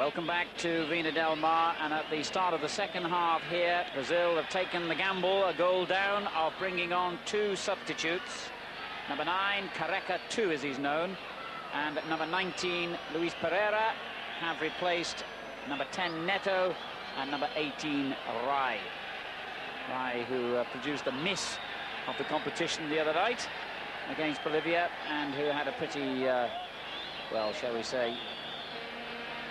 Welcome back to Vina del Mar, and at the start of the second half here, Brazil have taken the gamble, a goal down, of bringing on two substitutes. Number 9, Careca-2 as he's known, and number 19, Luis Pereira, have replaced number 10, Neto, and number 18, Rai. Rai, who produced the miss of the competition the other night against Bolivia, and who had a pretty, well, shall we say,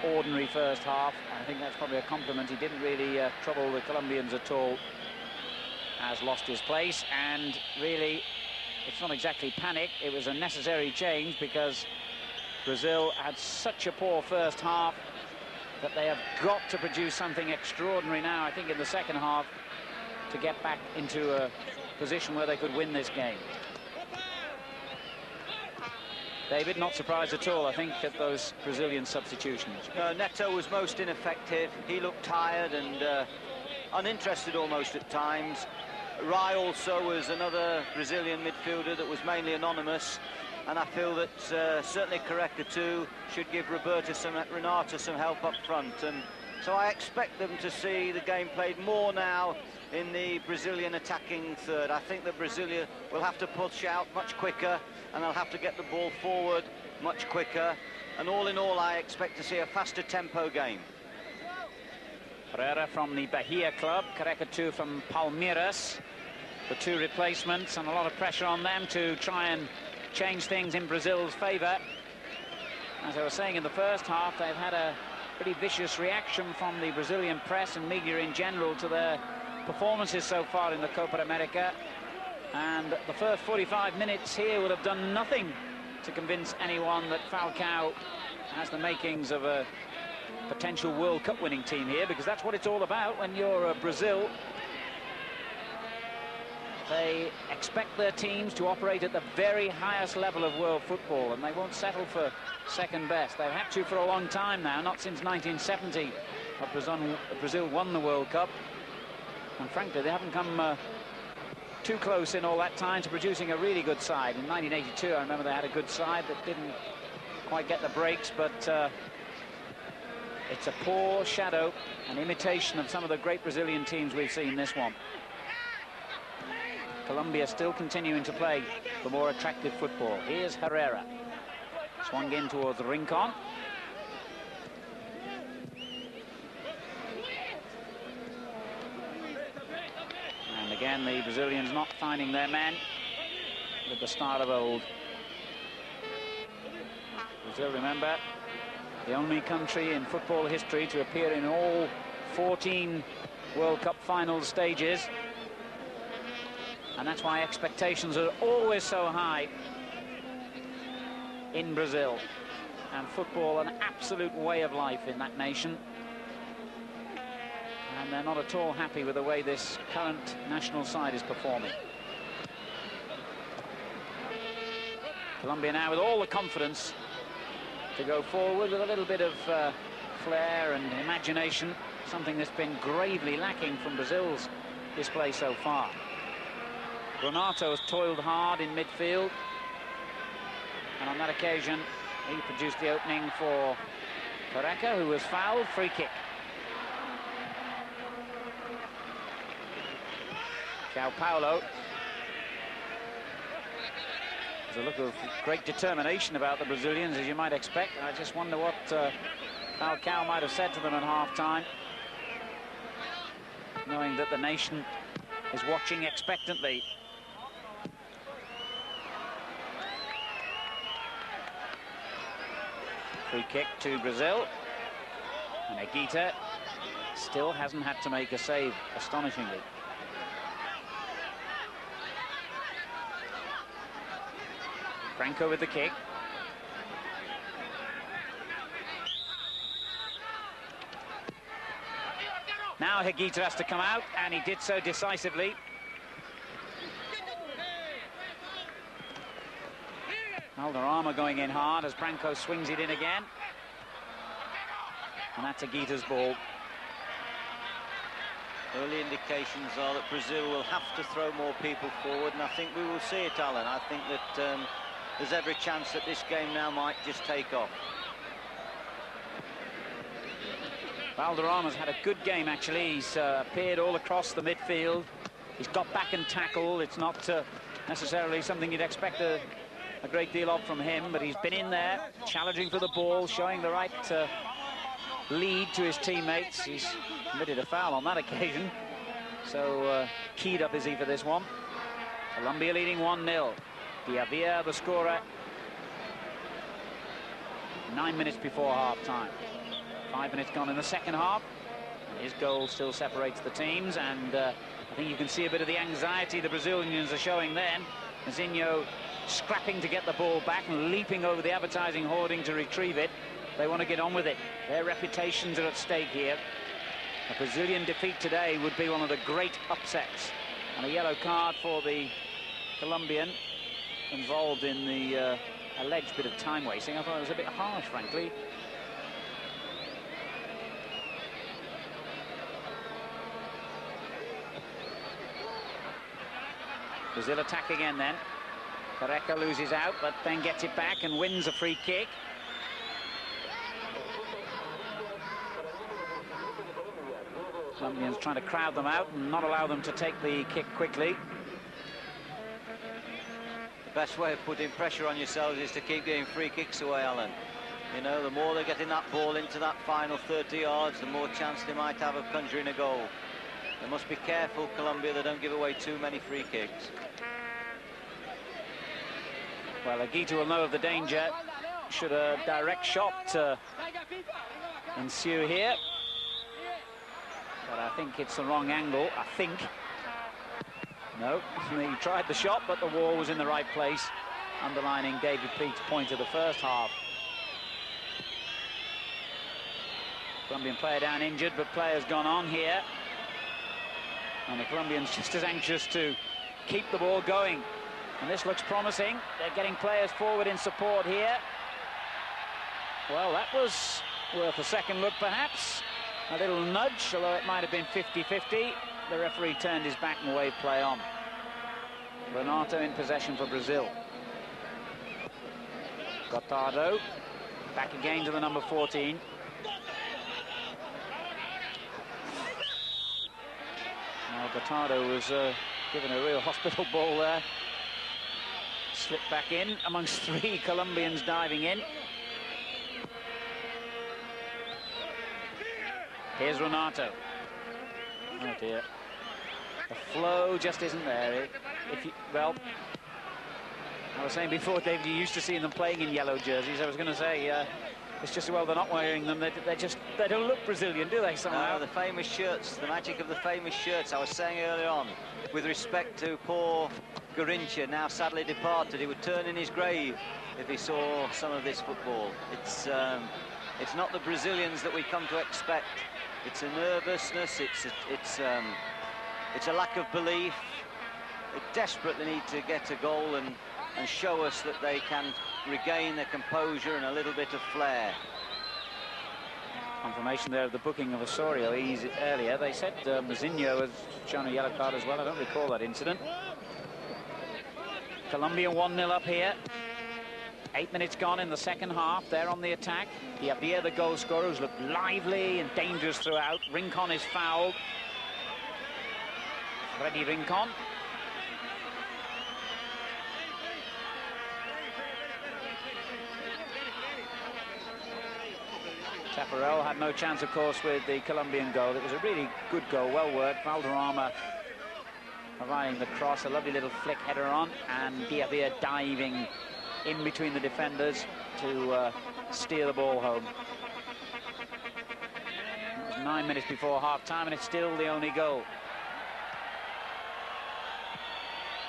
ordinary first half. I think that's probably a compliment. He didn't really trouble the Colombians at all. Has lost his place, and really, it's not exactly panic. It was a necessary change because Brazil had such a poor first half that they have got to produce something extraordinary now, I think, in the second half to get back into a position where they could win this game. David, not surprised at all, I think, at those Brazilian substitutions. Neto was most ineffective. He looked tired and uninterested almost at times. Rai also was another Brazilian midfielder that was mainly anonymous, and I feel that certainly Careca-2 should give Renata some help up front, and so I expect them to see the game played more now in the Brazilian attacking third. I think that Brazil will have to push out much quicker, and they'll have to get the ball forward much quicker, and all in all I expect to see a faster tempo game. Pereira from the Bahia club, Careca-2 from Palmeiras, the two replacements, and a lot of pressure on them to try and change things in Brazil's favour. As I was saying, in the first half they've had a pretty vicious reaction from the Brazilian press and media in general to their performances so far in the Copa America, and the first 45 minutes here would have done nothing to convince anyone that Falcao has the makings of a potential World Cup winning team here, because that's what it's all about when you're Brazil. They expect their teams to operate at the very highest level of world football, and they won't settle for second best. They've had to for a long time now, not since 1970, when Brazil won the World Cup. And frankly, they haven't come too close in all that time to producing a really good side. In 1982, I remember they had a good side that didn't quite get the breaks, but it's a poor shadow, an imitation of some of the great Brazilian teams we've seen this one. Colombia still continuing to play the more attractive football. Here's Herrera. Swung in towards Rincon. And again, the Brazilians not finding their men with the start of old. Brazil, remember, the only country in football history to appear in all 14 World Cup final stages. And that's why expectations are always so high in Brazil. And football, an absolute way of life in that nation. And they're not at all happy with the way this current national side is performing. Colombia now with all the confidence to go forward with a little bit of flair and imagination, something that's been gravely lacking from Brazil's display so far. Renato has toiled hard in midfield, and on that occasion he produced the opening for Careca, who was fouled. Free kick. João Paulo. There's a look of great determination about the Brazilians, as you might expect. I just wonder what Falcao might have said to them at half-time, knowing that the nation is watching expectantly. Free kick to Brazil, and Higuita still hasn't had to make a save, astonishingly. Franco with the kick. Now Higuita has to come out, and he did so decisively. Valderrama going in hard as Branco swings it in again. And that's Higuita's ball. Early indications are that Brazil will have to throw more people forward, and I think we will see it, Alan. I think that there's every chance that this game now might just take off. Valderrama's had a good game, actually. He's appeared all across the midfield. He's got back and tackle. It's not necessarily something you'd expect a great deal of from him, but he's been in there, challenging for the ball, showing the right lead to his teammates. He's committed a foul on that occasion. So keyed up is he for this one. Colombia leading 1-0. Diavia, the scorer. 9 minutes before half-time. 5 minutes gone in the second half. His goal still separates the teams, and I think you can see a bit of the anxiety the Brazilians are showing then. Mazinho scrapping to get the ball back and leaping over the advertising hoarding to retrieve it. They want to get on with it. Their reputations are at stake here. A Brazilian defeat today would be one of the great upsets. And a yellow card for the Colombian involved in the alleged bit of time wasting. I thought it was a bit harsh, frankly. Brazil attack again then. Careca loses out, but then gets it back and wins a free kick. Colombians trying to crowd them out and not allow them to take the kick quickly. The best way of putting pressure on yourselves is to keep getting free kicks away, Alan. You know, the more they're getting that ball into that final 30 yards, the more chance they might have of conjuring a goal. They must be careful, Colombia, they don't give away too many free kicks. Well, Aguito will know of the danger should a direct shot ensue here. But I think it's the wrong angle, I think. No, he tried the shot, but the wall was in the right place, underlining David Peake's point of the first half. Colombian player down injured, but player's gone on here. And the Colombians just as anxious to keep the ball going. And this looks promising. They're getting players forward in support here. Well, that was worth a second look, perhaps. A little nudge, although it might have been 50-50. The referee turned his back and waved play on. Renato in possession for Brazil. Gotardo back again to the number 14. Now Gotardo was given a real hospital ball there. Slipped back in amongst three Colombians diving in. Here's Renato. Oh dear. The flow just isn't there. Well, I was saying before, David, you used to seeing them playing in yellow jerseys. I was going to say, it's just, well, they're not wearing them. They don't look Brazilian, do they, somehow? No, the famous shirts, the magic of the famous shirts. I was saying earlier on, with respect to poor Garrincha, now sadly departed, he would turn in his grave if he saw some of this football. It's not the Brazilians that we come to expect. It's a nervousness, it's a lack of belief. They desperately need to get a goal and show us that they can regain their composure and a little bit of flair. Confirmation there of the booking of Osorio earlier. They said Mazinho has shown a yellow card as well. I don't recall that incident. Colombia 1-0 up here. 8 minutes gone in the second half. They're on the attack. Diavia, the goal scorer, who's looked lively and dangerous throughout. Rincon is fouled. Freddy Rincon. Taffarel had no chance, of course, with the Colombian goal. It was a really good goal, well worked. Valderrama providing the cross, a lovely little flick header on, and Diavia diving in between the defenders to steer the ball home. It was 9 minutes before half-time, and it's still the only goal.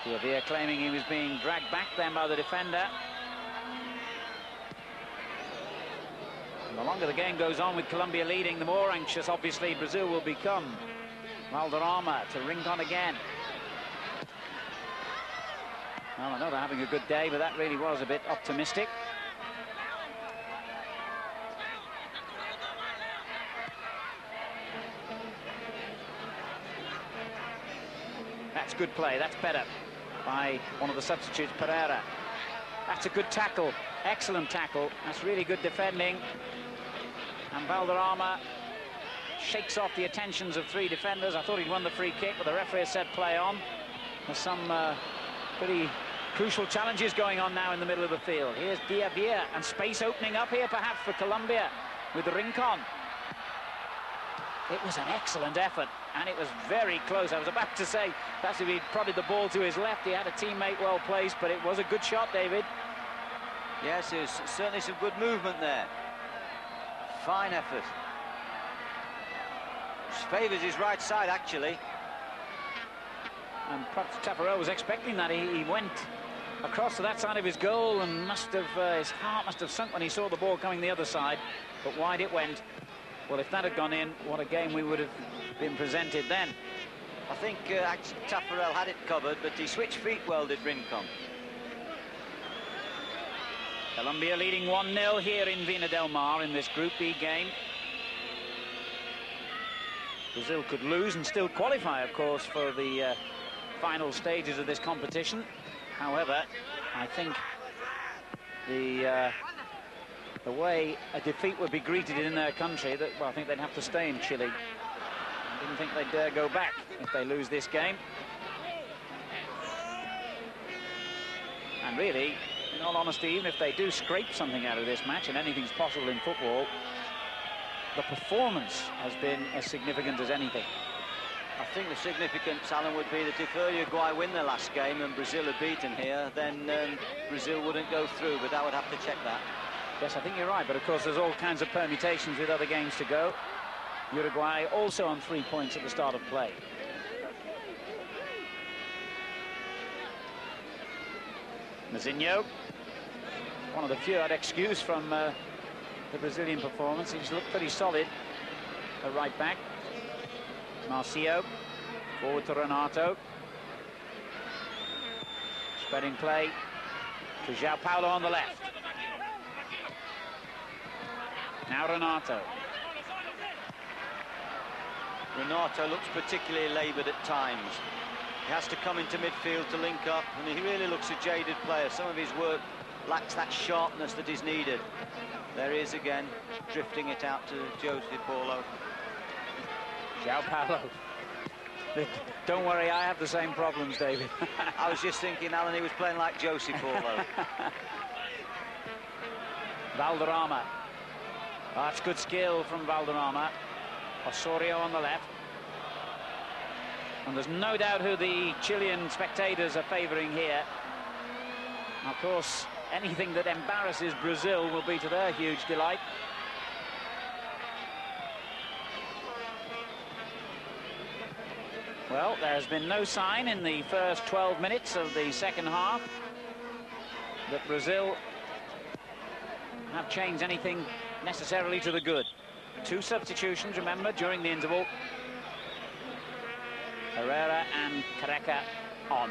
Diavia claiming he was being dragged back then by the defender. And the longer the game goes on with Colombia leading, the more anxious, obviously, Brazil will become. Valderrama to Rincon again. Well, I know they're having a good day, but that really was a bit optimistic. That's good play, that's better by one of the substitutes, Pereira. That's a good tackle, excellent tackle. That's really good defending. And Valderrama shakes off the attentions of 3 defenders. I thought he'd won the free kick, but the referee said play on. There's some pretty crucial challenges going on now in the middle of the field. Here's Diavia, and space opening up here perhaps for Colombia with Rincon. It was an excellent effort, and it was very close. I was about to say, perhaps if he'd prodded the ball to his left, he had a teammate well placed, but it was a good shot, David. Yes, there's certainly some good movement there. Fine effort. Favours his right side, actually. And perhaps Taffarel was expecting that. He went across to that side of his goal and must have, his heart must have sunk when he saw the ball coming the other side. But wide it went. Well, if that had gone in, what a game we would have been presented then. I think Taffarel had it covered, but he switched feet well, did Rincon. Colombia leading 1-0 here in Vina del Mar in this Group B game. Brazil could lose and still qualify, of course, for the final stages of this competition. However, I think the way a defeat would be greeted in their country, that, well, I think they'd have to stay in Chile. I didn't think they'd dare go back if they lose this game. And really, in all honesty, even if they do scrape something out of this match, and anything's possible in football, the performance has been as significant as anything. I think the significance, Alan, would be that if Uruguay win their last game and Brazil are beaten here, then Brazil wouldn't go through, but I would have to check that. Yes, I think you're right, but of course there's all kinds of permutations with other games to go. Uruguay also on 3 points at the start of play. Mazinho, one of the few I'd excuse from the Brazilian performance. He's looked pretty solid at right back. Marcio, forward to Renato. Spreading play to João Paulo on the left. Now Renato. Renato looks particularly laboured at times. He has to come into midfield to link up, and he really looks a jaded player. Some of his work lacks that sharpness that is needed. There he is again, drifting it out to Jose Paulo. João Paulo. Don't worry, I have the same problems, David. I was just thinking, Alan, he was playing like Jose Paulo. Valderrama. Oh, that's good skill from Valderrama. Osorio on the left. And there's no doubt who the Chilean spectators are favouring here. Of course, anything that embarrasses Brazil will be to their huge delight. Well, there's been no sign in the first 12 minutes of the second half that Brazil have changed anything necessarily to the good. 2 substitutions, remember, during the interval. Herrera and Careca on.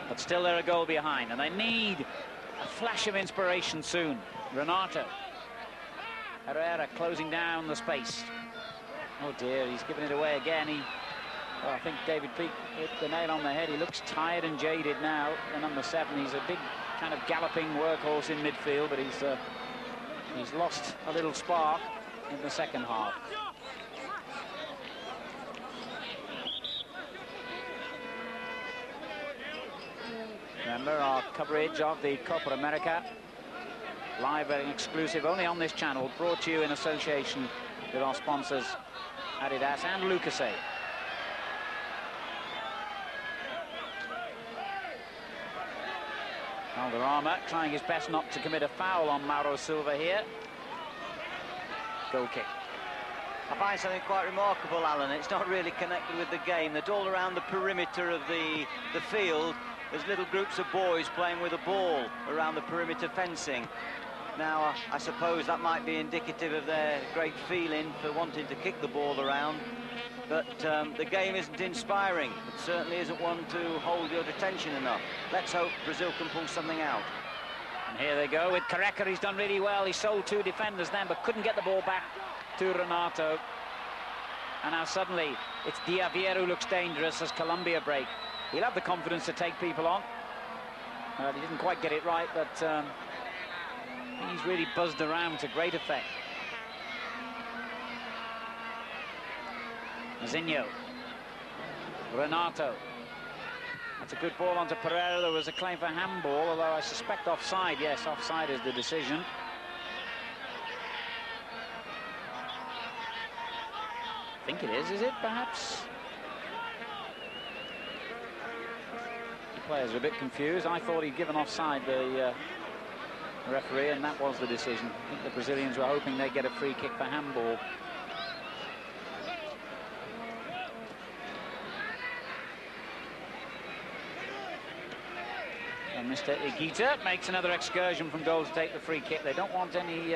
But still they're a goal behind, and they need a flash of inspiration soon. Renato. Herrera closing down the space. Oh dear, he's given it away again. Well, I think David Peake hit the nail on the head. He looks tired and jaded now. The number 7, he's a big kind of galloping workhorse in midfield, but he's lost a little spark in the second half. Remember our coverage of the Copa America, live and exclusive only on this channel, brought to you in association with our sponsors Adidas and Lucasade. Valderrama trying his best not to commit a foul on Mauro Silva here. Goal kick. I find something quite remarkable, Alan. It's not really connected with the game, that all around the perimeter of the field there's little groups of boys playing with a ball around the perimeter fencing. Now, I suppose that might be indicative of their great feeling for wanting to kick the ball around, but the game isn't inspiring. It certainly isn't one to hold your attention enough. Let's hope Brazil can pull something out. And here they go with Careca. He's done really well. He sold 2 defenders then, but couldn't get the ball back to Renato. And now suddenly it's Diavia who looks dangerous as Colombia break. He'll have the confidence to take people on. He didn't quite get it right, but He's really buzzed around to great effect. Zinho. Renato. That's a good ball onto Pereira. There was a claim for handball, although I suspect offside. Yes, offside is the decision. I think it is it, perhaps? The players are a bit confused. I thought he'd given offside, the referee, and that was the decision. I think the Brazilians were hoping they'd get a free kick for handball. And Mr. Higuita makes another excursion from goal to take the free kick. They don't want any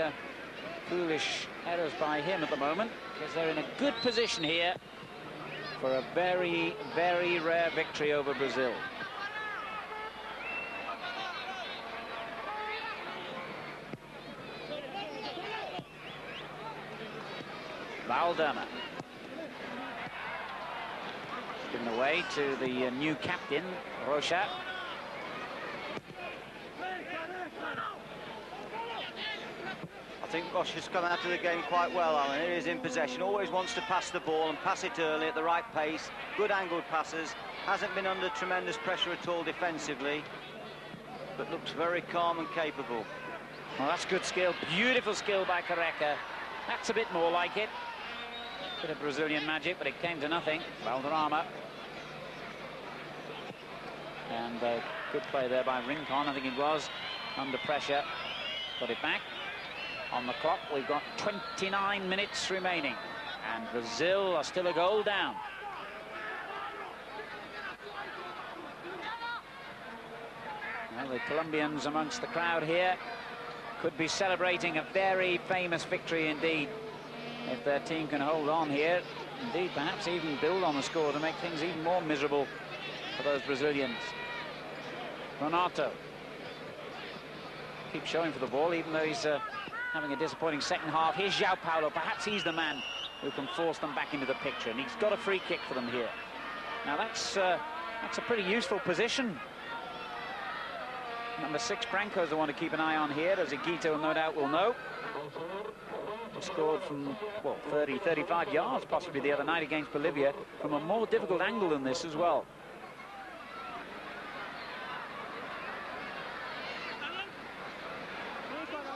foolish errors by him at the moment, because they're in a good position here for a very, very rare victory over Brazil. Valderma. Given away to the new captain, Rocha. I think Rocha's come out of the game quite well, Alan. He is in possession, always wants to pass the ball and pass it early at the right pace. Good angled passes, hasn't been under tremendous pressure at all defensively, but looks very calm and capable. Well, that's good skill, beautiful skill by Careca. That's a bit more like it. Bit of Brazilian magic, but it came to nothing. Valderrama. And good play there by Rincon, I think it was, under pressure. Got it back. On the clock, we've got 29 minutes remaining, and Brazil are still a goal down. Well, the Colombians amongst the crowd here could be celebrating a very famous victory indeed, if their team can hold on here. Indeed, perhaps even build on the score to make things even more miserable for those Brazilians. Renato keeps showing for the ball, even though he's having a disappointing second half. Here's João Paulo. Perhaps he's the man who can force them back into the picture, and he's got a free kick for them here. Now that's a pretty useful position. Number 6, Branco's the one to keep an eye on here, as Higuita no doubt will know. He scored from, well, 30, 35 yards possibly the other night against Bolivia, from a more difficult angle than this as well.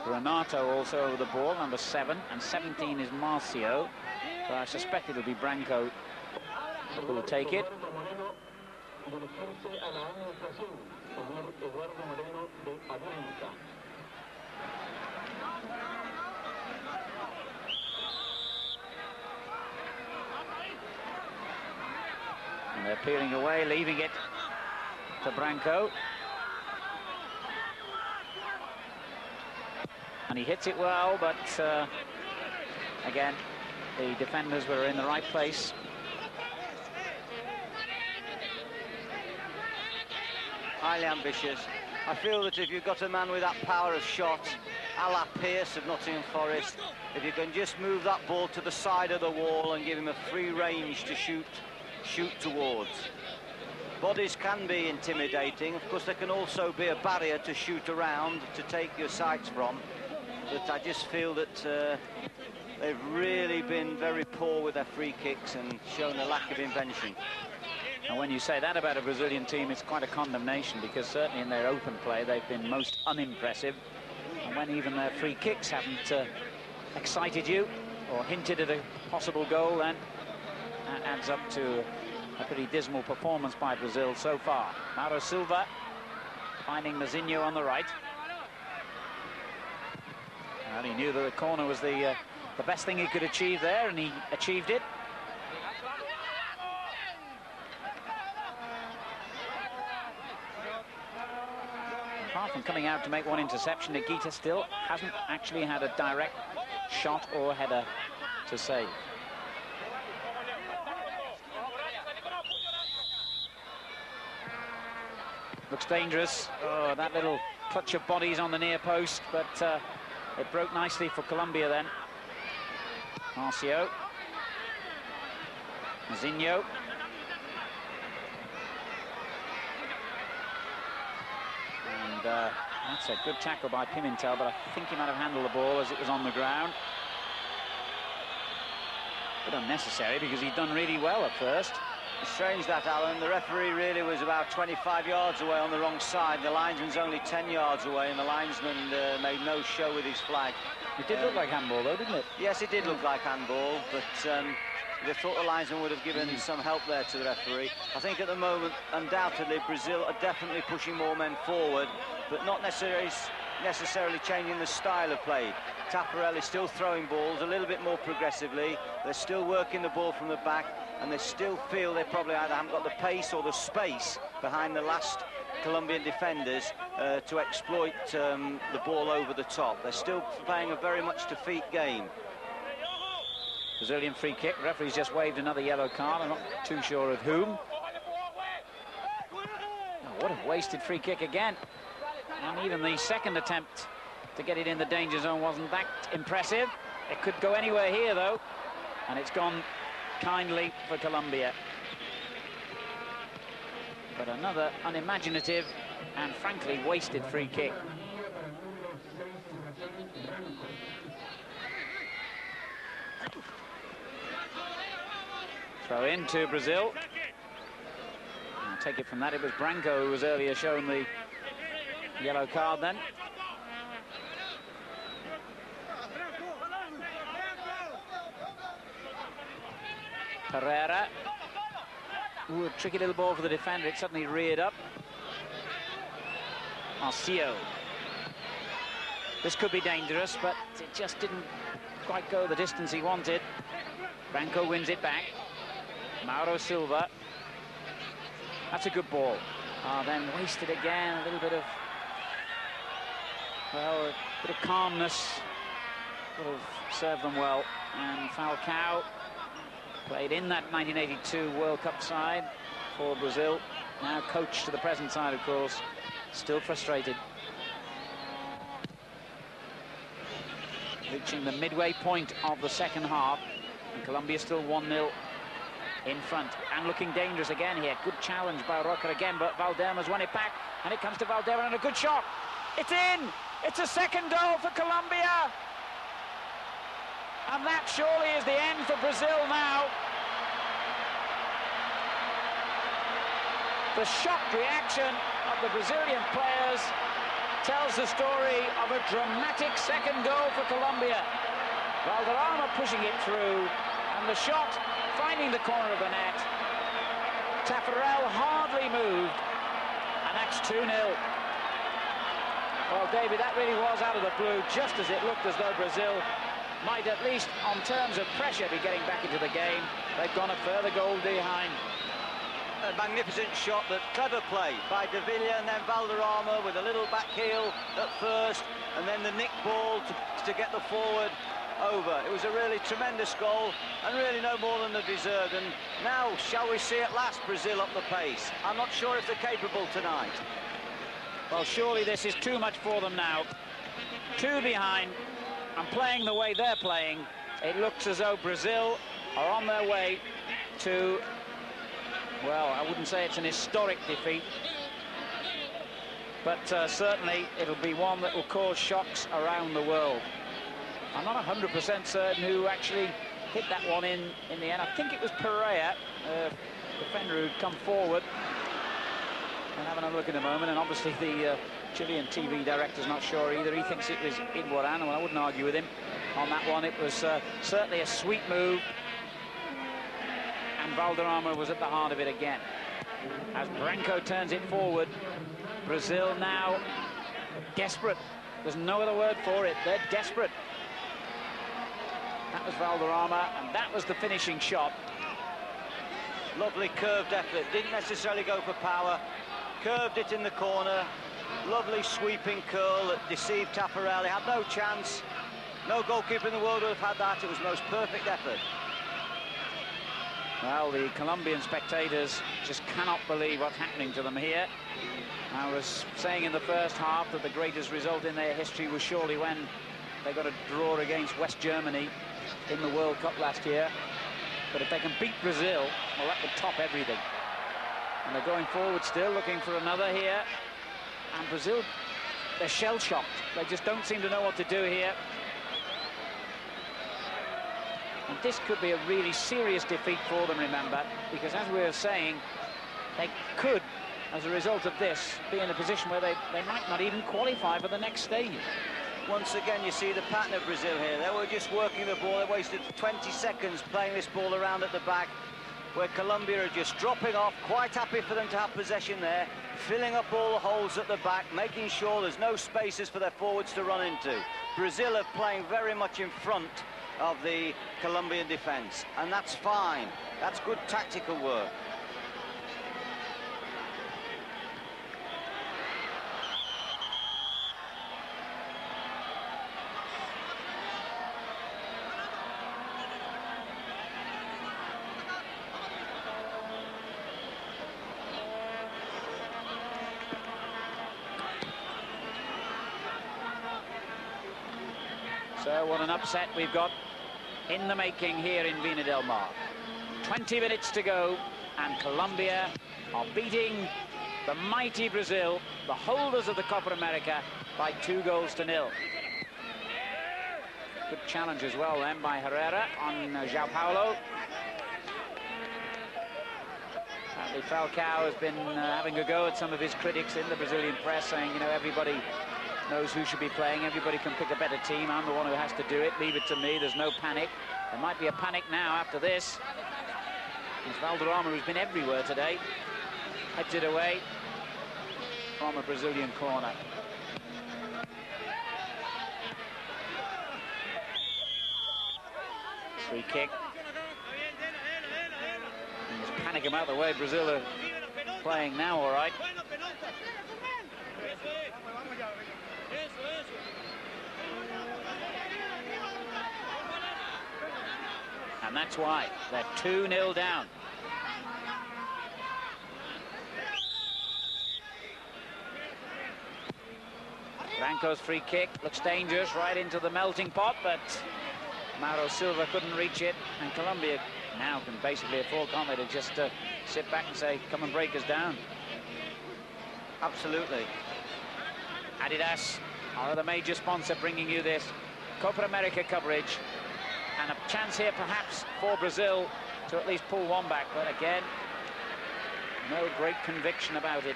Renato also over the ball, number 7, and 17 is Marcio. So I suspect it'll be Branco who will take it. And they're peeling away, leaving it to Branco. And he hits it well, but again, the defenders were in the right place. Highly ambitious. I feel that if you've got a man with that power of shot, a la Pearce of Nottingham Forest, if you can just move that ball to the side of the wall and give him a free range to shoot towards. Bodies can be intimidating. Of course, there can also be a barrier to shoot around, to take your sights from. But I just feel that they've really been very poor with their free kicks and shown a lack of invention. And when you say that about a Brazilian team, it's quite a condemnation, because certainly in their open play they've been most unimpressive. And when even their free kicks haven't excited you or hinted at a possible goal, then that adds up to a pretty dismal performance by Brazil so far. Mauro Silva finding Mazinho on the right. And he knew that the corner was the best thing he could achieve there, and he achieved it. Apart from coming out to make one interception, Higuita still hasn't actually had a direct shot or header to save. Looks dangerous. Oh, that little clutch of bodies on the near post, but it broke nicely for Colombia then. Marcio. Mazinho. And That's a good tackle by Pimentel, but I think he might have handled the ball as it was on the ground. But unnecessary, because he'd done really well at first. It's strange that, Alan. The referee really was about 25 yards away on the wrong side. The linesman's only 10 yards away, and the linesman made no show with his flag. It did look like handball, though, didn't it? Yes, it did look like handball, but they thought the linesman would have given some help there to the referee. I think at the moment, undoubtedly, Brazil are definitely pushing more men forward, but not necessarily changing the style of play. Taffarel is still throwing balls a little bit more progressively. They're still working the ball from the back, and they still feel they probably either haven't got the pace or the space behind the last Colombian defenders to exploit the ball over the top. They're still playing a very much to feet game. Brazilian free kick. Referee's just waved another yellow card. I'm not too sure of whom. Oh, what a wasted free kick again. And even the second attempt to get it in the danger zone wasn't that impressive. It could go anywhere here, though. And it's gone kindly for Colombia. But another unimaginative and frankly wasted free kick. Throw in to Brazil. I'll take it from that. It was Branco who was earlier shown the yellow card then. Pereira. Ooh, a tricky little ball for the defender. It suddenly reared up. Marcio. This could be dangerous, but it just didn't quite go the distance he wanted. Branco wins it back. Mauro Silva. That's a good ball. Then wasted again. A little bit of, well, a bit of calmness would have served them well. And Falcao played in that 1982 World Cup side for Brazil. Now coach to the present side, of course. Still frustrated. Reaching the midway point of the second half. And Colombia still 1-0 in front. And looking dangerous again here. Good challenge by Roca again, but Valderma's won it back. And it comes to Valderma and a good shot. It's in! It's a second goal for Colombia! And that surely is the end for Brazil now. The shocked reaction of the Brazilian players tells the story of a dramatic second goal for Colombia. Valderrama pushing it through, and the shot finding the corner of the net. Taffarel hardly moved, and that's 2-0. Well, David, that really was out of the blue, just as it looked as though Brazil might, at least on terms of pressure, be getting back into the game. They've gone a further goal behind. A magnificent shot, but clever play by De Villa, and then Valderrama with a little back heel at first, and then the nick ball to get the forward over. It was a really tremendous goal, and really no more than they deserved. And now, shall we see at last Brazil up the pace? I'm not sure if they're capable tonight. Well, surely this is too much for them now. 2 behind, and playing the way they're playing, it looks as though Brazil are on their way to, well, I wouldn't say it's an historic defeat, but certainly it'll be one that will cause shocks around the world. I'm not 100% certain who actually hit that one in the end. I think it was Pereira, defender, who'd come forward. And having a look in a moment, and obviously the Chilean TV director's not sure either. He thinks it was Iguarán. Well, I wouldn't argue with him on that one. It was certainly a sweet move, and Valderrama was at the heart of it again. As Branco turns it forward, Brazil now desperate. There's no other word for it. They're desperate. That was Valderrama, and that was the finishing shot. Lovely curved effort. Didn't necessarily go for power. Curved it in the corner. Lovely sweeping curl that deceived Taffarel. He had no chance. No goalkeeper in the world would have had that. It was the most perfect effort. Well, the Colombian spectators just cannot believe what's happening to them here. I was saying in the first half that the greatest result in their history was surely when they got a draw against West Germany in the World Cup last year. But if they can beat Brazil, well, that would top everything. And they're going forward still, looking for another here. And Brazil They're shell-shocked. They just don't seem to know what to do here. And this could be a really serious defeat for them, remember, because as we were saying, they could, as a result of this, be in a position where they might not even qualify for the next stage. Once again, you see the pattern of Brazil here. They were just working the ball. They wasted 20 seconds playing this ball around at the back, where Colombia are just dropping off. Quite happy for them to have possession there, filling up all the holes at the back, making sure there's no spaces for their forwards to run into. Brazil are playing very much in front of the Colombian defence, and that's fine. That's good tactical work. So what an upset we've got in the making here in Vina del Mar. 20 minutes to go, and Colombia are beating the mighty Brazil, the holders of the Copa America, by 2-0. Good challenge as well then by Herrera on João Paulo. Apparently Falcao has been having a go at some of his critics in the Brazilian press, saying, you know, everybody knows who should be playing, everybody can pick a better team, I'm the one who has to do it, leave it to me, there's no panic. There might be a panic now after this. It's Valderrama, who's been everywhere today, heads it away from a Brazilian corner. Free kick. And there's panic about the way Brazil are playing now, all right. And that's why they're 2-0 down. Branco's free kick looks dangerous, right into the melting pot, but Mauro Silva couldn't reach it, and Colombia now can basically afford, can't they, to just sit back and say, come and break us down. Absolutely. Adidas are the major sponsor bringing you this Copa America coverage. And a chance here, perhaps, for Brazil to at least pull one back. But again, no great conviction about it.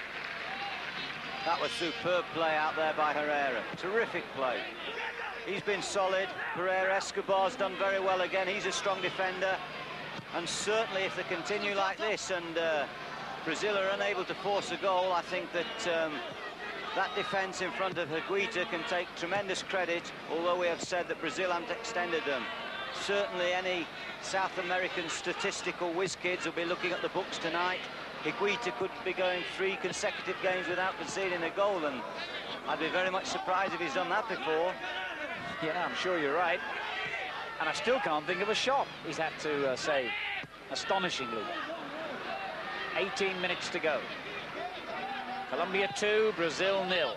That was superb play out there by Herrera. Terrific play. He's been solid. Pereira Escobar's done very well again. He's a strong defender. And certainly if they continue like this and Brazil are unable to force a goal, I think that that defence in front of Higuita can take tremendous credit, although we have said that Brazil haven't extended them. Certainly any South American statistical whiz kids will be looking at the books tonight. Higuita could be going 3 consecutive games without conceding a goal, and I'd be very much surprised if he's done that before. Yeah, I'm sure you're right. And I still can't think of a shot he's had to save, astonishingly. 18 minutes to go. Colombia 2, Brazil 0.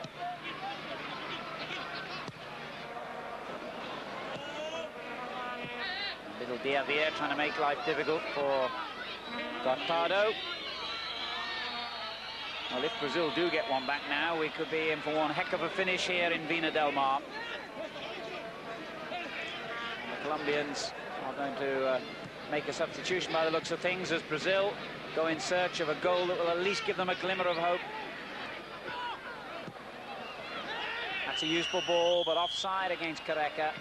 Little Diavia trying to make life difficult for Cortado. Well, if Brazil do get one back now, we could be in for one heck of a finish here in Vina del Mar. And the Colombians are going to make a substitution by the looks of things as Brazil go in search of a goal that will at least give them a glimmer of hope. That's a useful ball, but offside against Careca.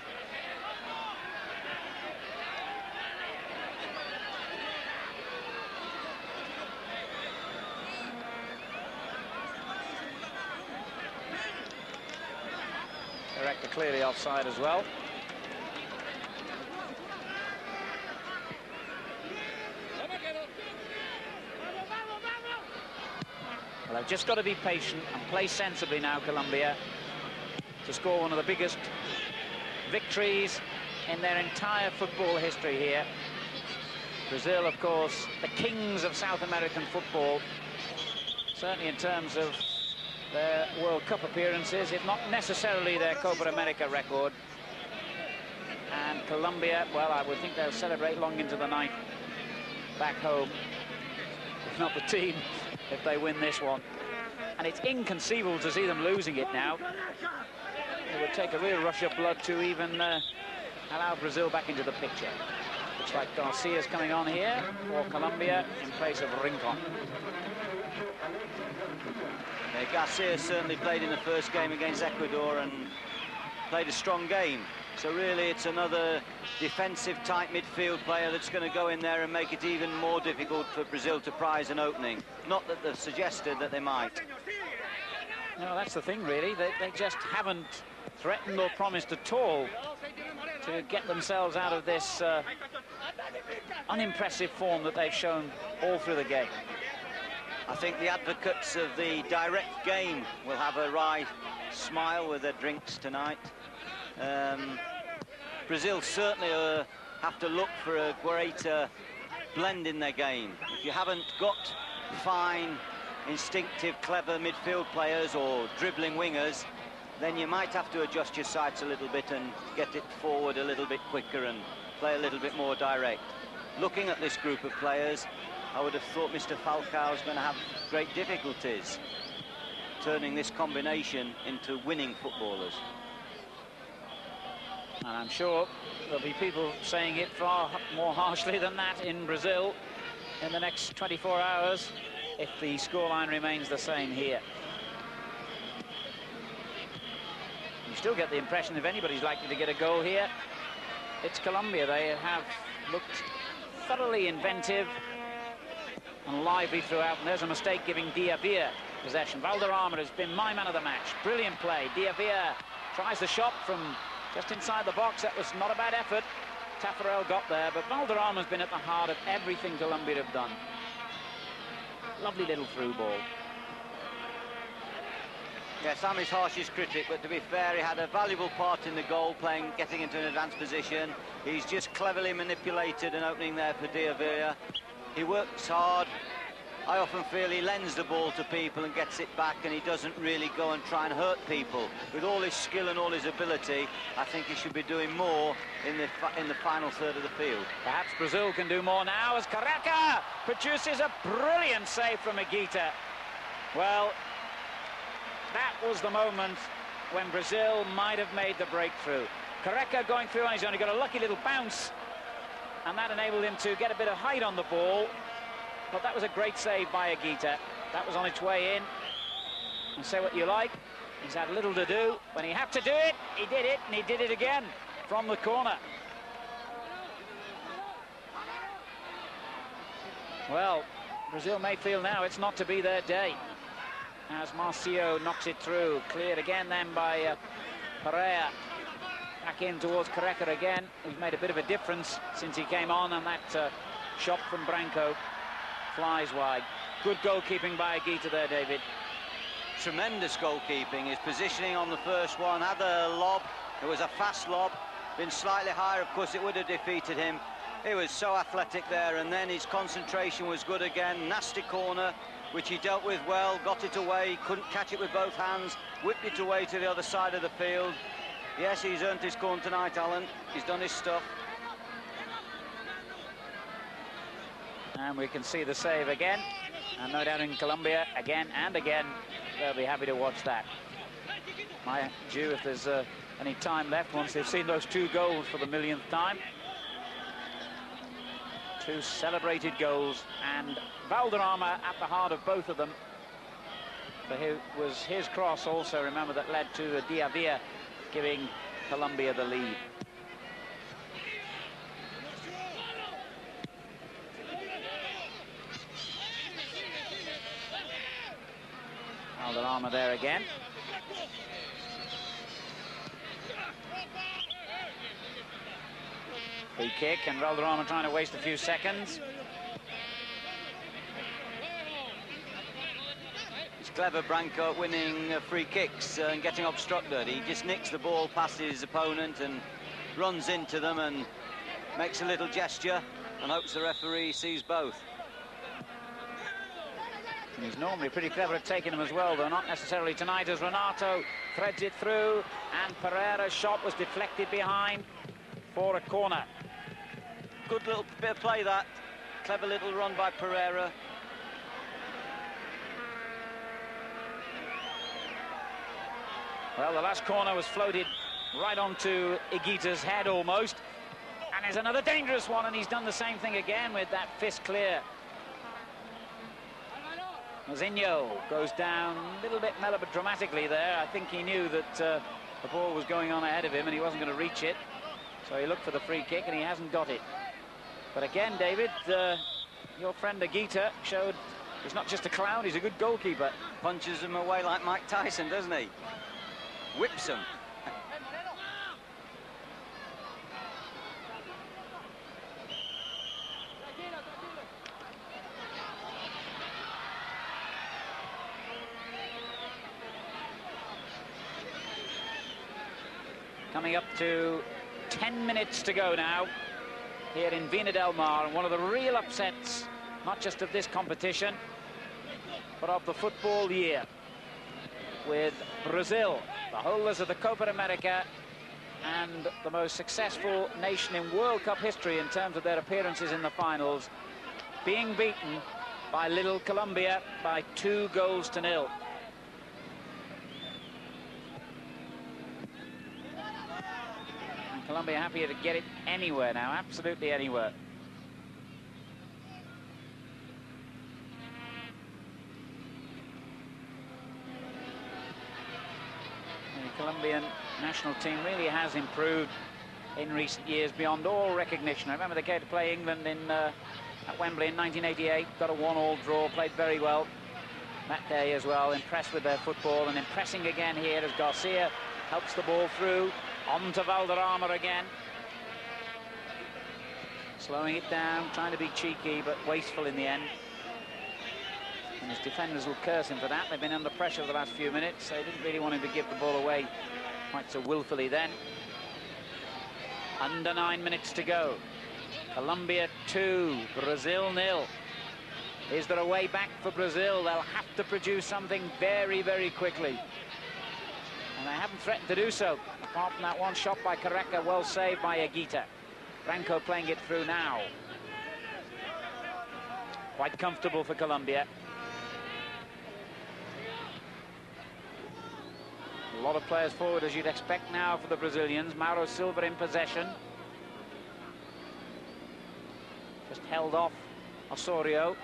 Careca clearly offside as well. Well, they've just got to be patient and play sensibly now, Colombia, to score one of the biggest victories in their entire football history here. Brazil, of course, the kings of South American football, certainly in terms of their World Cup appearances, if not necessarily their Copa America record. And Colombia, well, I would think they'll celebrate long into the night back home, if not the team, if they win this one. And it's inconceivable to see them losing it now. It would take a real rush of blood to even allow Brazil back into the picture. Looks like Garcia's coming on here for Colombia in place of Rincon. Yeah, Garcia certainly played in the first game against Ecuador and played a strong game. So really it's another defensive type midfield player that's going to go in there and make it even more difficult for Brazil to prize an opening. Not that they've suggested that they might. No, that's the thing really. They just haven't threatened or promised at all to get themselves out of this unimpressive form that they've shown all through the game. I think the advocates of the direct game will have a wry smile with their drinks tonight. Brazil certainly have to look for a greater blend in their game. If you haven't got fine, instinctive, clever midfield players or dribbling wingers, then you might have to adjust your sights a little bit and get it forward a little bit quicker and play a little bit more direct. Looking at this group of players, I would have thought Mr. Falcao is going to have great difficulties turning this combination into winning footballers. And I'm sure there'll be people saying it far more harshly than that in Brazil in the next 24 hours if the scoreline remains the same here. You still get the impression if anybody's likely to get a goal here, it's Colombia. They have looked thoroughly inventive and lively throughout, and there's a mistake giving Diavia possession. Valderrama has been my man of the match. Brilliant play. Diavia tries the shot from just inside the box. That was not a bad effort. Taffarel got there, but Valderrama has been at the heart of everything Colombia have done. Lovely little through ball. Yes, I'm his harshest critic, but to be fair, he had a valuable part in the goal, getting into an advanced position. He's just cleverly manipulated an opening there for Diavia. He works hard. I often feel he lends the ball to people and gets it back, and he doesn't really go and try and hurt people. With all his skill and all his ability, I think he should be doing more in the final third of the field. Perhaps Brazil can do more now as Careca produces a brilliant save from Higuita. Well, that was the moment when Brazil might have made the breakthrough. Careca going through, and he's only got a lucky little bounce, and that enabled him to get a bit of height on the ball. But that was a great save by Higuita. That was on its way in. And say what you like, he's had little to do. When he had to do it, he did it, and he did it again from the corner. Well, Brazil may feel now it's not to be their day, as Marcio knocks it through. Cleared again then by Pereira. Back in towards Careca again, who's made a bit of a difference since he came on, and that shot from Branco flies wide. Good goalkeeping by Higuita there, David. Tremendous goalkeeping. His positioning on the first one, had a lob. It was a fast lob. Been slightly higher, of course, it would have defeated him. He was so athletic there, and then his concentration was good again. Nasty corner, which he dealt with well, got it away, couldn't catch it with both hands, whipped it away to the other side of the field. Yes, he's earned his corn tonight, Alan. He's done his stuff. And we can see the save again, and no doubt in Colombia again and again they'll be happy to watch that. My due if there's any time left once they've seen those two goals for the millionth time. Two celebrated goals, and Valderrama at the heart of both of them. But it was his cross also, remember, that led to Diavia giving Colombia the lead. Valderrama there again. Free kick, and Valderrama trying to waste a few seconds. It's clever, Branco, winning free kicks and getting obstructed. He just nicks the ball past his opponent and runs into them and makes a little gesture and hopes the referee sees both. And he's normally pretty clever at taking them as well, though not necessarily tonight, as Renato threads it through, and Pereira's shot was deflected behind for a corner. Good little bit of play, that. Clever little run by Pereira. Well, the last corner was floated right onto Higuita's head almost. And there's another dangerous one, and he's done the same thing again with that fist clear. Mozinho goes down a little bit melodramatically there. I think he knew that the ball was going on ahead of him and he wasn't going to reach it. So he looked for the free kick and he hasn't got it. But again, David, your friend Higuita showed he's not just a clown, he's a good goalkeeper. Punches him away like Mike Tyson, doesn't he? Whips him. Coming up to 10 minutes to go now here in Viña del Mar, and one of the real upsets, not just of this competition, but of the football year, with Brazil, the holders of the Copa America and the most successful nation in World Cup history in terms of their appearances in the finals, being beaten by little Colombia by 2-0. Colombia happy to get it anywhere now, absolutely anywhere. The Colombian national team really has improved in recent years beyond all recognition. I remember they came to play England in at Wembley in 1988, got a 1-1 draw, played very well that day as well, impressed with their football, and impressing again here as Garcia helps the ball through. On to Valderrama again. Slowing it down, trying to be cheeky, but wasteful in the end. And his defenders will curse him for that. They've been under pressure the last few minutes. They didn't really want him to give the ball away quite so willfully then. Under 9 minutes to go. Colombia 2, Brazil 0. Is there a way back for Brazil? They'll have to produce something very, very quickly. And they haven't threatened to do so, apart from that one shot by Careca, well saved by Higuita. Franco playing it through now. Quite comfortable for Colombia. A lot of players forward, as you'd expect now for the Brazilians. Mauro Silva in possession. Just held off Osorio.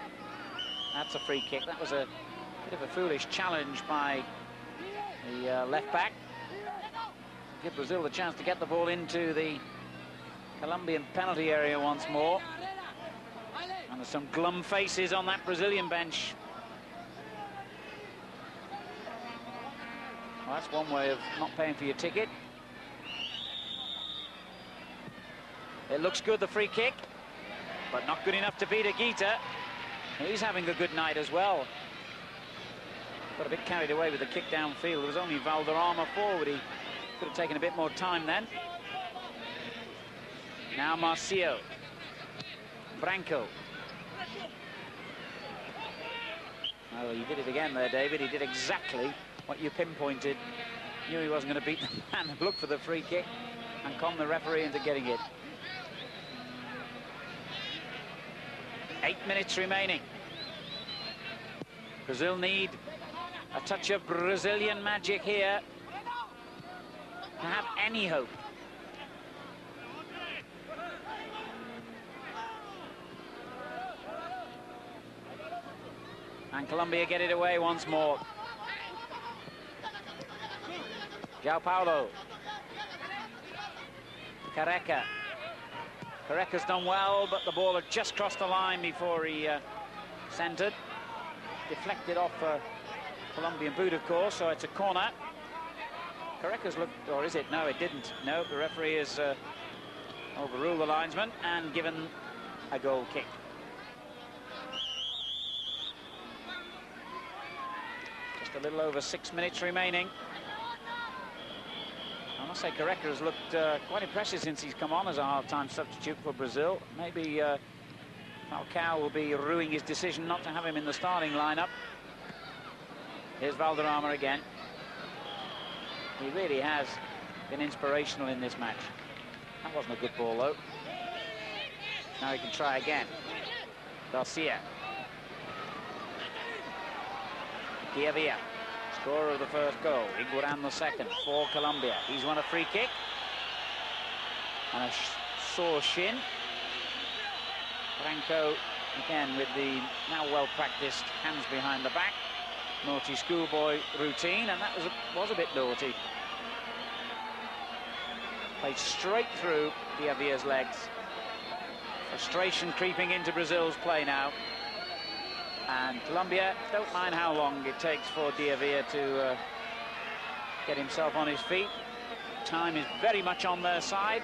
That's a free kick. That was a bit of a foolish challenge by the left back. Give Brazil the chance to get the ball into the Colombian penalty area once more. And there's some glum faces on that Brazilian bench. Well, that's one way of not paying for your ticket. It looks good, the free kick, but not good enough to beat Higuita. He's having a good night as well. Got a bit carried away with the kick downfield. There was only Valderrama forward. He could have taken a bit more time then. Now Marcio. Branco. Oh, he did it again there, David. He did exactly what you pinpointed. Knew he wasn't going to beat the man, look for the free kick and con the referee into getting it. 8 minutes remaining. Brazil need a touch of Brazilian magic here to have any hope. And Colombia get it away once more. João Paulo. Careca. Careca's done well, but the ball had just crossed the line before he centred. Deflected off a Colombian boot, of course, so it's a corner. Careca's looked, or is it? No, it didn't. No, the referee has overruled the linesman and given a goal kick. Just a little over 6 minutes remaining. I must say Careca has looked quite impressive since he's come on as a half-time substitute for Brazil. Maybe Falcao will be ruining his decision not to have him in the starting lineup. Here's Valderrama again. He really has been inspirational in this match. That wasn't a good ball, though. Now he can try again. Garcia. Diavia. Scorer of the first goal, Iguaran the second for Colombia. He's won a free kick. And a sore shin. Franco, again, with the now well-practiced hands behind the back. Naughty schoolboy routine, and that was a bit naughty. Played straight through Diavia's legs. Frustration creeping into Brazil's play now. And Colombia don't mind how long it takes for Diavia to get himself on his feet. Time is very much on their side.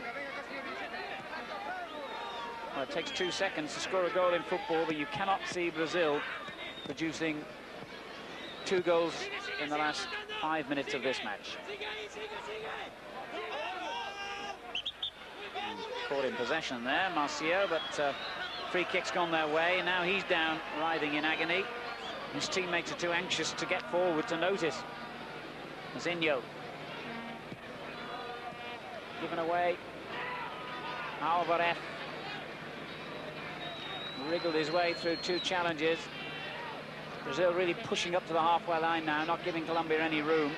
Well, it takes 2 seconds to score a goal in football, but you cannot see Brazil producing 2 goals in the last 5 minutes of this match. Caught in possession there, Marcio, but free kick's gone their way, and now he's down, writhing in agony. His teammates are too anxious to get forward to notice. Mazinho. Given away. Alvarez. Wriggled his way through 2 challenges. Brazil really pushing up to the halfway line now, not giving Colombia any room.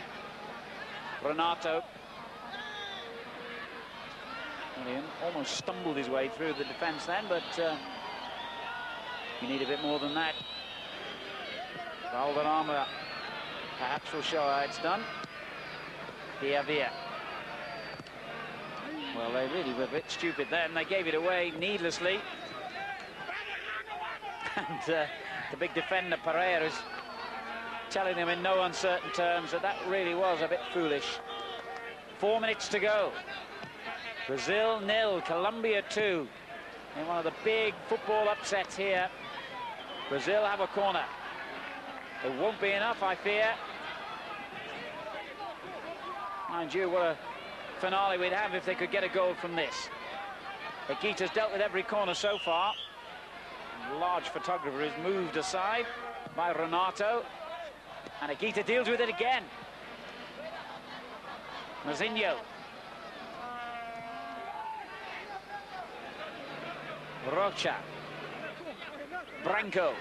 Renato. Well, almost stumbled his way through the defence then, but you need a bit more than that. Valderrama perhaps will show how it's done. Diavia. Well, they really were a bit stupid then. They gave it away needlessly. And the big defender, Pereira, is telling them in no uncertain terms that that really was a bit foolish. 4 minutes to go. Brazil 0, Colombia 2. In one of the big football upsets here. Brazil have a corner. It won't be enough, I fear. Mind you, what a finale we'd have if they could get a goal from this. Higuita's dealt with every corner so far. Large photographer is moved aside by Renato, and Higuita deals with it again. Mazinho. Rocha. Branco.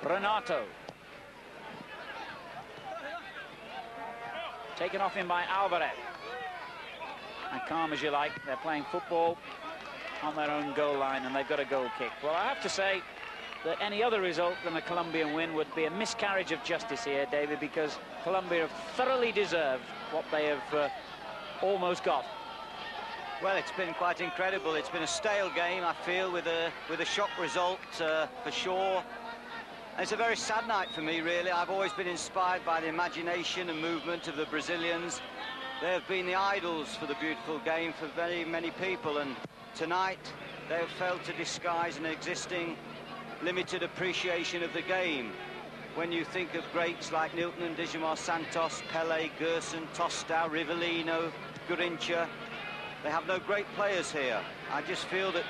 Renato. Taken off him by Alvarez. And calm as you like, they're playing football on their own goal line, and they've got a goal kick. Well, I have to say that any other result than a Colombian win would be a miscarriage of justice here, David, because Colombia have thoroughly deserved what they have almost got. Well, it's been quite incredible. It's been a stale game, I feel, with a shock result for sure. And it's a very sad night for me, really. I've always been inspired by the imagination and movement of the Brazilians. They have been the idols for the beautiful game for very many people, and tonight they have failed to disguise an existing limited appreciation of the game. When you think of greats like Nilton and Digimar Santos, Pelé, Gerson, Tostão, Rivellino, Garrincha, they have no great players here. I just feel that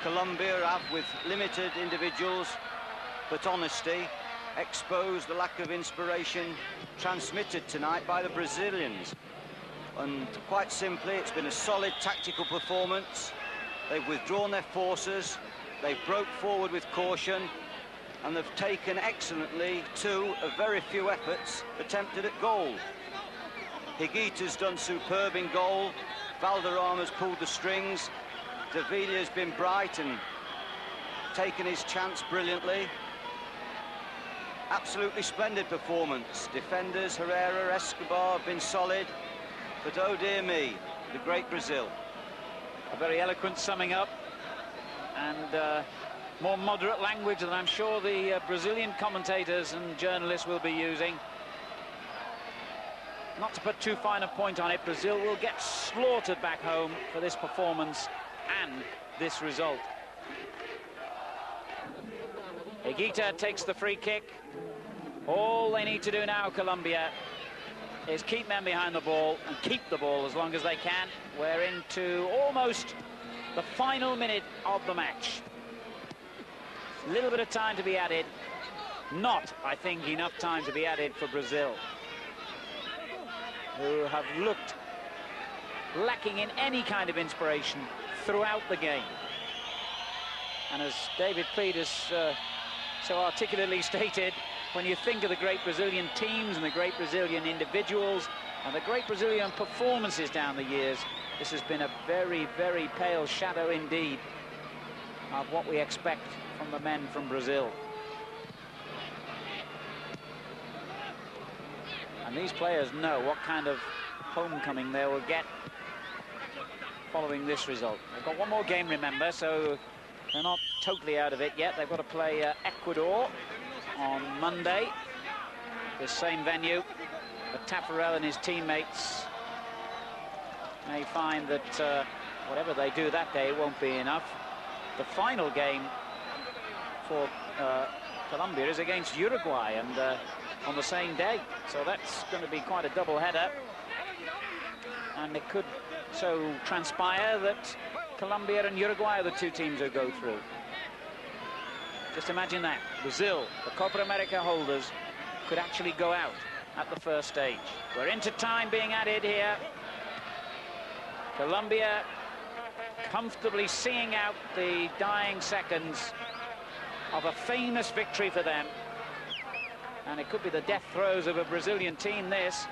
Colombia have, with limited individuals but honesty, exposed the lack of inspiration transmitted tonight by the Brazilians. And quite simply, it's been a solid tactical performance. They've withdrawn their forces, they've broke forward with caution, and they've taken excellently 2 of very few efforts attempted at goal. Higuita's done superb in goal, Valderrama's pulled the strings, Davidia's been bright and taken his chance brilliantly. Absolutely splendid performance. Defenders, Herrera, Escobar have been solid, but oh dear me, the great Brazil. A very eloquent summing up, and more moderate language than I'm sure the Brazilian commentators and journalists will be using. Not to put too fine a point on it, Brazil will get slaughtered back home for this performance and this result. Higuita takes the free kick. All they need to do now, Colombia, is keep men behind the ball and keep the ball as long as they can. We're into almost the final minute of the match. A little bit of time to be added. Not, I think, enough time to be added for Brazil, who have looked lacking in any kind of inspiration throughout the game. And as David Pleat has so articulately stated, when you think of the great Brazilian teams and the great Brazilian individuals and the great Brazilian performances down the years, this has been a very, very pale shadow indeed of what we expect from the men from Brazil. And these players know what kind of homecoming they will get following this result. They've got one more game, remember, so they're not totally out of it yet. They've got to play Ecuador on Monday, this same venue. But Taffarel and his teammates may find that whatever they do that day, it won't be enough. The final game for Colombia is against Uruguay, and on the same day, so that's going to be quite a double header, and it could so transpire that Colombia and Uruguay are the two teams who go through. Just imagine that. Brazil, the Copa America holders, could actually go out at the first stage. We're into time being added here. Colombia comfortably seeing out the dying seconds of a famous victory for them. And it could be the death throes of a Brazilian team, this.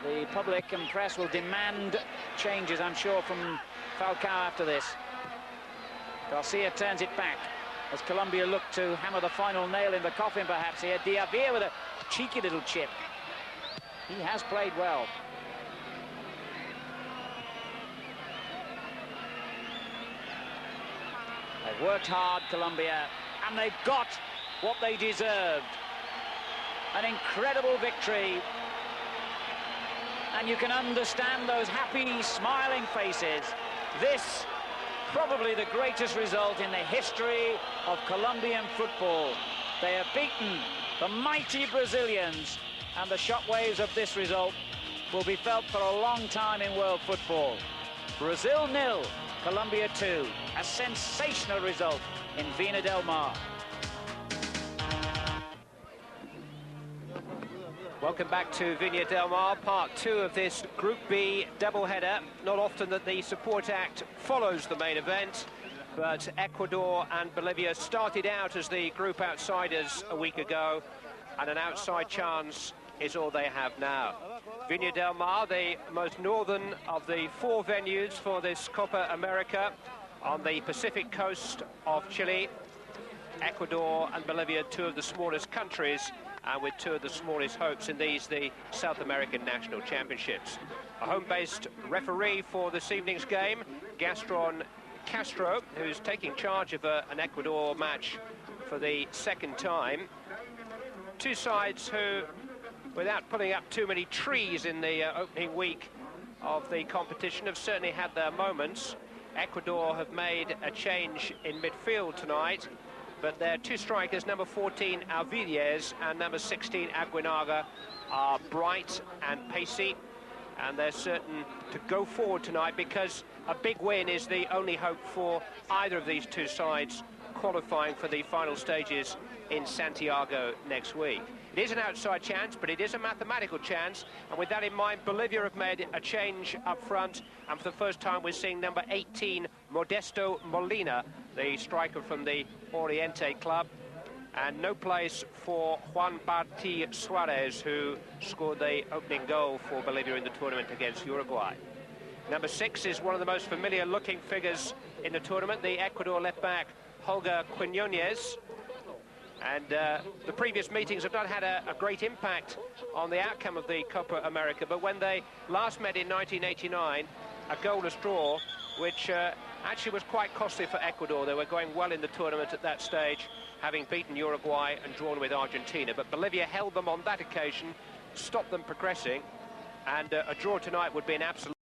The public and press will demand changes, I'm sure, from Falcao after this. Garcia turns it back as Colombia look to hammer the final nail in the coffin, perhaps here. Diavia with a cheeky little chip. He has played well. They've worked hard, Colombia, and they've got what they deserved. An incredible victory. And you can understand those happy, smiling faces. This, probably the greatest result in the history of Colombian football. They have beaten the mighty Brazilians, and the shockwaves of this result will be felt for a long time in world football. Brazil 0, Colombia 2. A sensational result in Vina del Mar. Welcome back to Viña del Mar, part 2 of this Group B doubleheader. Not often that the support act follows the main event, but Ecuador and Bolivia started out as the group outsiders a week ago, and an outside chance is all they have now. Viña del Mar, the most northern of the 4 venues for this Copa America, on the Pacific coast of Chile. Ecuador and Bolivia, 2 of the smallest countries, and with 2 of the smallest hopes in these, the South American National Championships. A home-based referee for this evening's game, Gaston Castro, who's taking charge of an Ecuador match for the 2nd time. 2 sides who, without pulling up too many trees in the opening week of the competition, have certainly had their moments. Ecuador have made a change in midfield tonight, but their 2 strikers, number 14 Alvidez and number 16 Aguinaga, are bright and pacey, and they're certain to go forward tonight, because a big win is the only hope for either of these 2 sides qualifying for the final stages in Santiago next week. It is an outside chance, but it is a mathematical chance, and with that in mind, Bolivia have made a change up front, and for the first time we're seeing number 18 Modesto Molina, the striker from the Oriente club, and no place for Juan Barti Suarez, who scored the opening goal for Bolivia in the tournament against Uruguay. Number 6 is one of the most familiar looking figures in the tournament, the Ecuador left-back Holger Quinones. And the previous meetings have not had a great impact on the outcome of the Copa America, but when they last met in 1989, a goalless draw, which actually was quite costly for Ecuador. They were going well in the tournament at that stage, having beaten Uruguay and drawn with Argentina, but Bolivia held them on that occasion, stopped them progressing, and a draw tonight would be an absolute